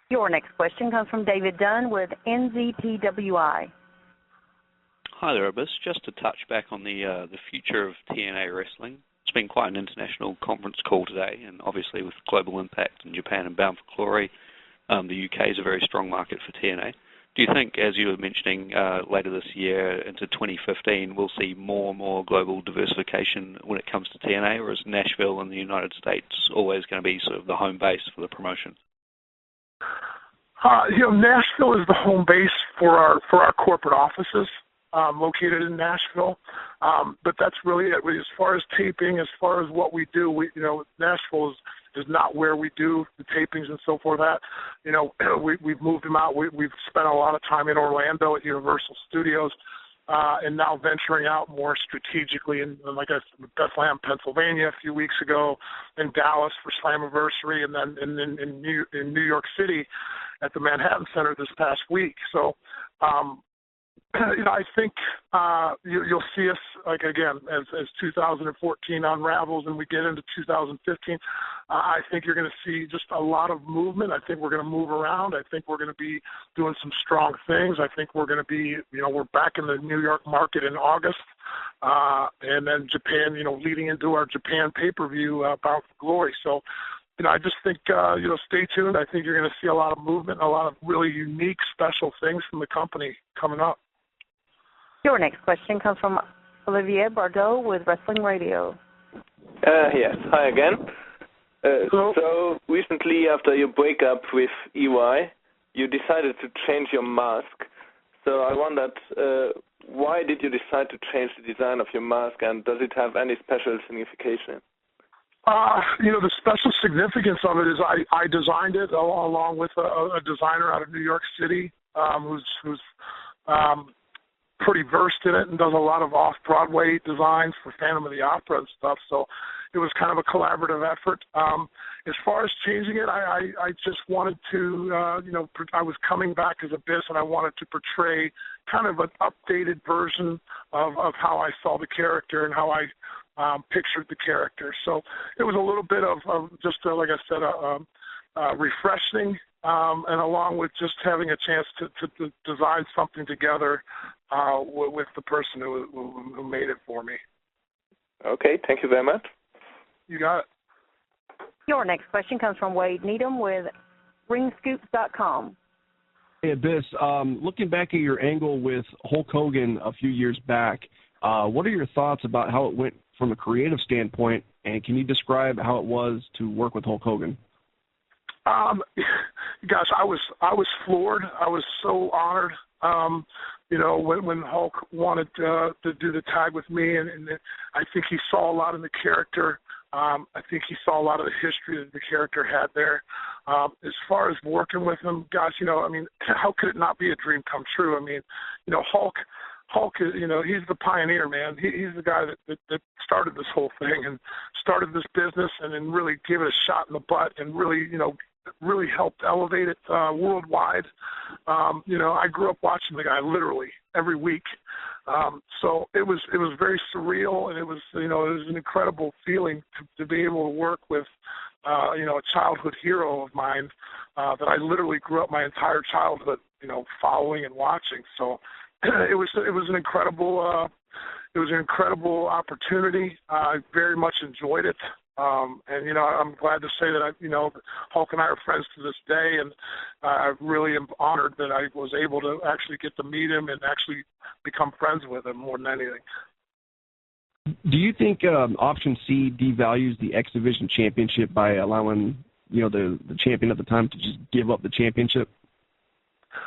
Your next question comes from David Dunn with NZPWI. Hi there, Abyss. Just to touch back on the future of TNA wrestling. It's been quite an international conference call today, and obviously with Global Impact in Japan and Bound for Glory, the UK is a very strong market for TNA. Do you think, as you were mentioning, later this year into 2015, we'll see more and more global diversification when it comes to TNA, or is Nashville in the United States always going to be sort of the home base for the promotion? Nashville is the home base for our corporate offices located in Nashville. But that's really it. As far as taping, as far as what we do, Nashville is not where we do the tapings and so forth. We've moved them out. We've spent a lot of time in Orlando at Universal Studios, and now venturing out more strategically in, like I said, Bethlehem, Pennsylvania a few weeks ago, in Dallas for Slammiversary, and then in New York City at the Manhattan Center this past week. So, I think you'll see us, like, again, as 2014 unravels and we get into 2015, I think you're going to see just a lot of movement. I think we're going to move around. I think we're going to be doing some strong things. I think we're going to be, we're back in the New York market in August, and then Japan, leading into our Japan pay-per-view, Bound for Glory. So, I just think, stay tuned. I think you're going to see a lot of movement, a lot of really unique, special things from the company coming up. Your next question comes from Olivier Bardot with Wrestling Radio. Yes, hi again. So recently, after your breakup with EY, you decided to change your mask. So I wondered, why did you decide to change the design of your mask, and does it have any special signification? The special significance of it is I designed it along with a designer out of New York City who's pretty versed in it and does a lot of off-Broadway designs for Phantom of the Opera and stuff. So it was kind of a collaborative effort. As far as changing it, I just wanted to, I was coming back as Abyss, and I wanted to portray kind of an updated version of how I saw the character and how I pictured the character. So it was a little bit of just, like I said, refreshing, and along with just having a chance to design something together with the person who made it for me. Okay, thank you very much. You got it. Your next question comes from Wade Needham with ringscoops.com. Hey, Abyss, looking back at your angle with Hulk Hogan a few years back, what are your thoughts about how it went from a creative standpoint, and can you describe how it was to work with Hulk Hogan? Gosh, I was floored. I was so honored. When Hulk wanted to do the tag with me, and I think he saw a lot in the character. I think he saw a lot of the history that the character had there. As far as working with him, gosh, how could it not be a dream come true? Hulk is, he's the pioneer, man. He's the guy that started this whole thing and started this business and then really gave it a shot in the butt and really, really helped elevate it worldwide. I grew up watching the guy literally every week. So it was very surreal, and it was an incredible feeling to be able to work with a childhood hero of mine that I literally grew up my entire childhood following and watching. So it was an incredible opportunity. I very much enjoyed it. And I'm glad to say that Hulk and I are friends to this day, and I really am honored that I was able to actually get to meet him and actually become friends with him more than anything. Do you think option C devalues the X Division championship by allowing the champion at the time to just give up the championship?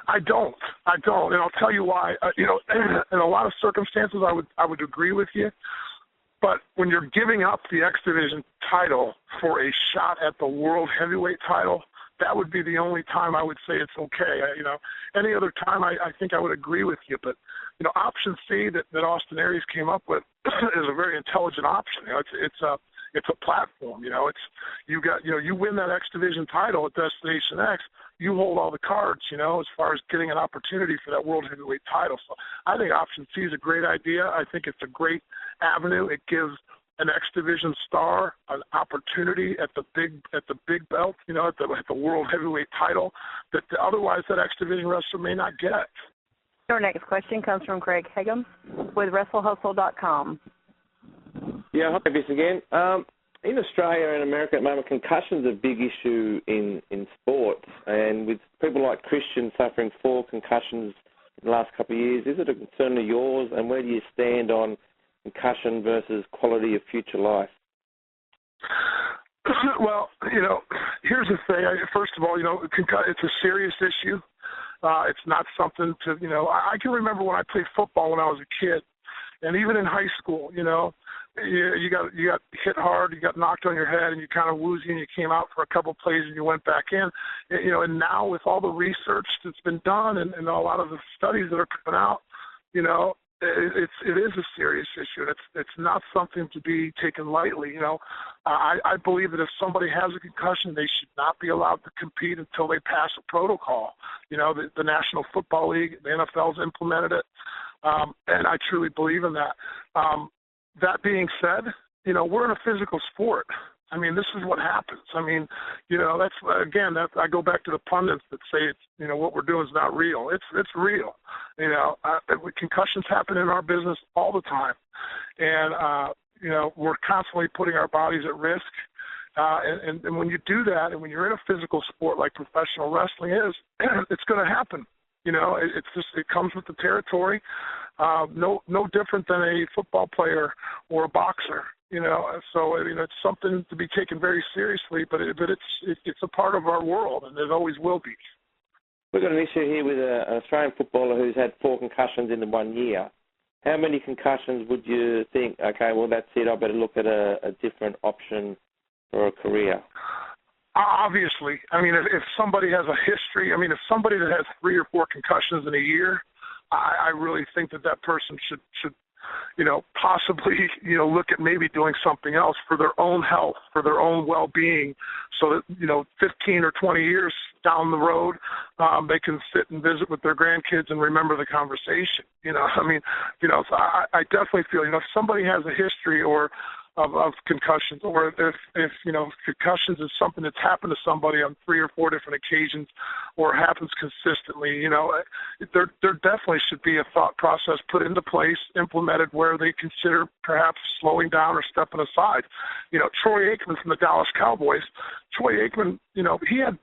I don't, and I'll tell you why. In a lot of circumstances, I would agree with you. But when you're giving up the X Division title for a shot at the World Heavyweight title, that would be the only time I would say it's okay. Any other time I think I would agree with you. But option C that Austin Aries came up with is a very intelligent option. It's a platform. You win that X Division title at Destination X, you hold all the cards. As far as getting an opportunity for that World Heavyweight title. So I think option C is a great idea. I think it's a great avenue. It gives an X Division star an opportunity at the big belt, at the World Heavyweight title that otherwise that X Division wrestler may not get. Our next question comes from Craig Hagum with WrestleHustle.com. Yeah, hi, this again. In Australia and America at the moment, concussions are a big issue in sports, and with people like Christian suffering 4 concussions in the last couple of years, is it a concern of yours, and where do you stand on concussion versus quality of future life? Well, here's the thing. First of all, it's a serious issue. It's not something to, I can remember when I played football when I was a kid, and even in high school, you got hit hard, you got knocked on your head, and you kind of woozy, and you came out for a couple of plays, and you went back in. And now with all the research that's been done and a lot of the studies that are coming out, it is a serious issue. It's not something to be taken lightly. I believe that if somebody has a concussion, they should not be allowed to compete until they pass a protocol. The National Football League, the NFL's implemented it, and I truly believe in that. That being said, we're in a physical sport. I mean, this is what happens. I mean, that's I go back to the pundits that say what we're doing is not real. It's real. Concussions happen in our business all the time, and we're constantly putting our bodies at risk. And when you do that, and when you're in a physical sport like professional wrestling is, it's going to happen. It comes with the territory. No different than a football player or a boxer. So it's something to be taken very seriously, but it's a part of our world, and it always will be. We've got an issue here with an Australian footballer who's had 4 concussions in 1 year. How many concussions would you think, okay, well, that's it, I better look at a different option for a career? Obviously. I mean, if somebody has a history, if somebody that has 3 or 4 concussions in a year, I really think that person should possibly, look at maybe doing something else for their own health, for their own well-being, so that, 15 or 20 years down the road, they can sit and visit with their grandkids and remember the conversation. So I definitely feel, if somebody has a history or of concussions, or if concussions is something that's happened to somebody on 3 or 4 different occasions, or happens consistently, there definitely should be a thought process put into place, implemented, where they consider perhaps slowing down or stepping aside. Troy Aikman from the Dallas Cowboys. Troy Aikman, he had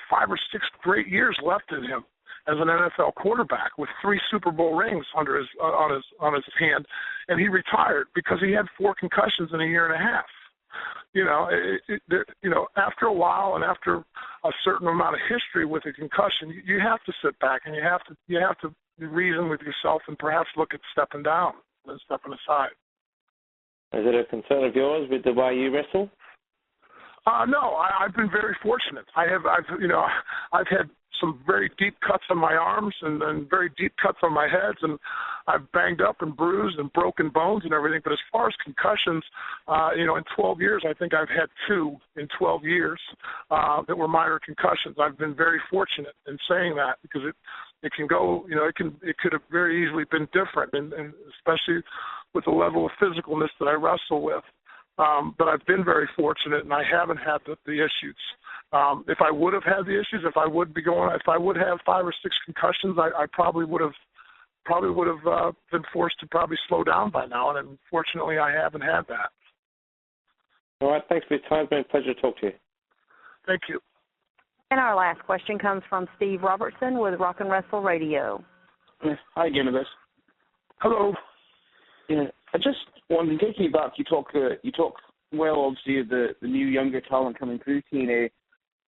5 or 6 great years left in him as an NFL quarterback with 3 Super Bowl rings under his on his hand, and he retired because he had 4 concussions in a year and a half. After a while and after a certain amount of history with a concussion, you have to sit back and you have to reason with yourself and perhaps look at stepping down and stepping aside. Is it a concern of yours with the way you wrestle? No, I've been very fortunate. I've had some very deep cuts on my arms and very deep cuts on my heads, and I've banged up and bruised and broken bones and everything. But as far as concussions, in 12 years, I think I've had 2 in 12 years that were minor concussions. I've been very fortunate in saying that, because it can go, it could have very easily been different, and especially with the level of physicalness that I wrestle with. But I've been very fortunate, and I haven't had the issues. If I would have had the issues, if I would have 5 or 6 concussions, I probably would have been forced to probably slow down by now, and unfortunately I haven't had that. All right, thanks for your time. It's been a pleasure to talk to you. Thank you. And our last question comes from Steve Robertson with Rock and Wrestle Radio. Yes. Hi again, Abyss. Hello. Yeah, I just wanted to take you back. You talk well, obviously, of the new younger talent coming through TNA.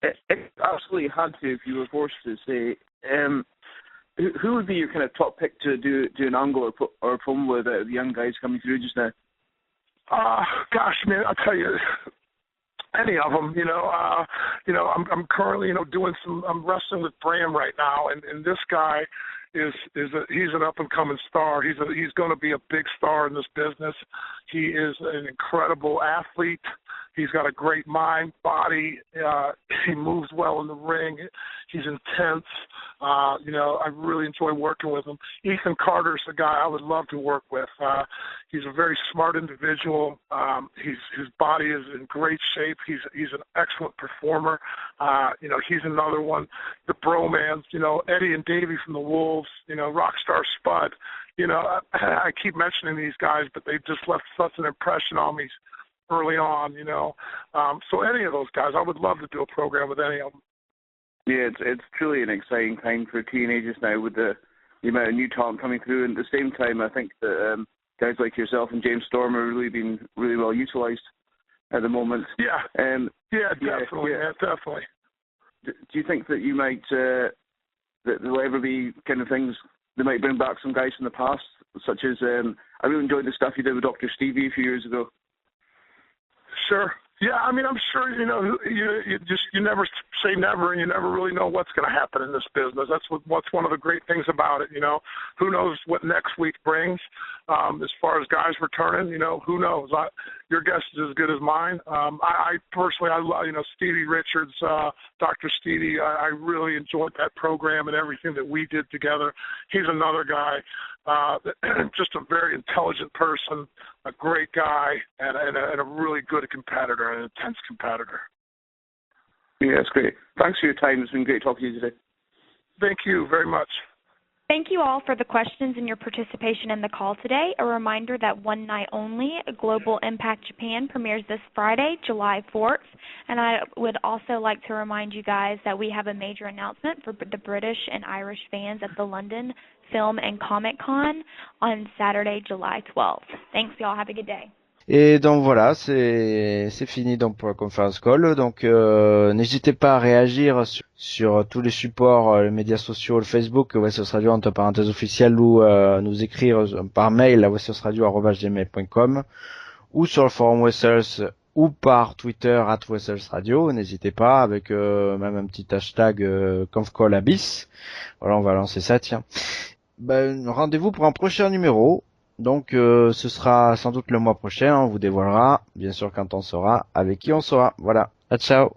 If absolutely had to, if you were forced to say, who would be your kind of top pick to do an angle or a promo with the young guys coming through just now? Gosh, man, I'll tell you, any of them. I'm currently, I'm wrestling with Bram right now, and this guy he's an up and coming star. He's going to be a big star in this business. He is an incredible athlete. He's got a great mind, body. He moves well in the ring. He's intense. I really enjoy working with him. Ethan Carter's the guy I would love to work with. He's a very smart individual. His body is in great shape. He's an excellent performer. He's another one. The Bromans, Eddie and Davey from the Wolves, Rockstar Spud. I keep mentioning these guys, but they just left such an impression on me early on, So any of those guys, I would love to do a program with any of them. Yeah, it's truly an exciting time for teenagers now with the amount of new talent coming through. And at the same time, I think that guys like yourself and James Storm are really being really well utilized at the moment. Yeah. Definitely, man, definitely. Do you think that you might that there'll ever be kind of things that might bring back some guys from the past, such as I really enjoyed the stuff you did with Dr. Stevie a few years ago. Sure. Yeah, I'm sure, you never say never, and you never really know what's going to happen in this business. That's what's one of the great things about it, Who knows what next week brings? As far as guys returning, who knows? Your guess is as good as mine. I personally, I love, Stevie Richards, Dr. Stevie. I really enjoyed that program and everything that we did together. He's another guy, just a very intelligent person, a great guy, and a really good competitor, an intense competitor. Yeah, that's great. Thanks for your time. It's been great talking to you today. Thank you very much. Thank you all for the questions and your participation in the call today. A reminder that One Night Only, Global Impact Japan, premieres this Friday, July 4th. And I would also like to remind you guys that we have a major announcement for the British and Irish fans at the London Film and Comic Con on Saturday, July 12th. Thanks, y'all. Have a good day. Et donc voilà, c'est fini donc pour la conference call. Donc n'hésitez pas à réagir sur tous les supports, les médias sociaux, le Facebook, Westeros Radio entre parenthèses officielles, ou nous écrire par mail à westersradio@gmail.com, ou sur le forum Westeros, ou par Twitter @Westeros Radio. N'hésitez pas, avec même un petit hashtag ConfCallAbyss. Voilà, on va lancer ça, tiens. Rendez-vous pour un prochain numéro. Donc ce sera sans doute le mois prochain, on vous dévoilera bien sûr quand on saura avec qui on sera. Voilà, ciao.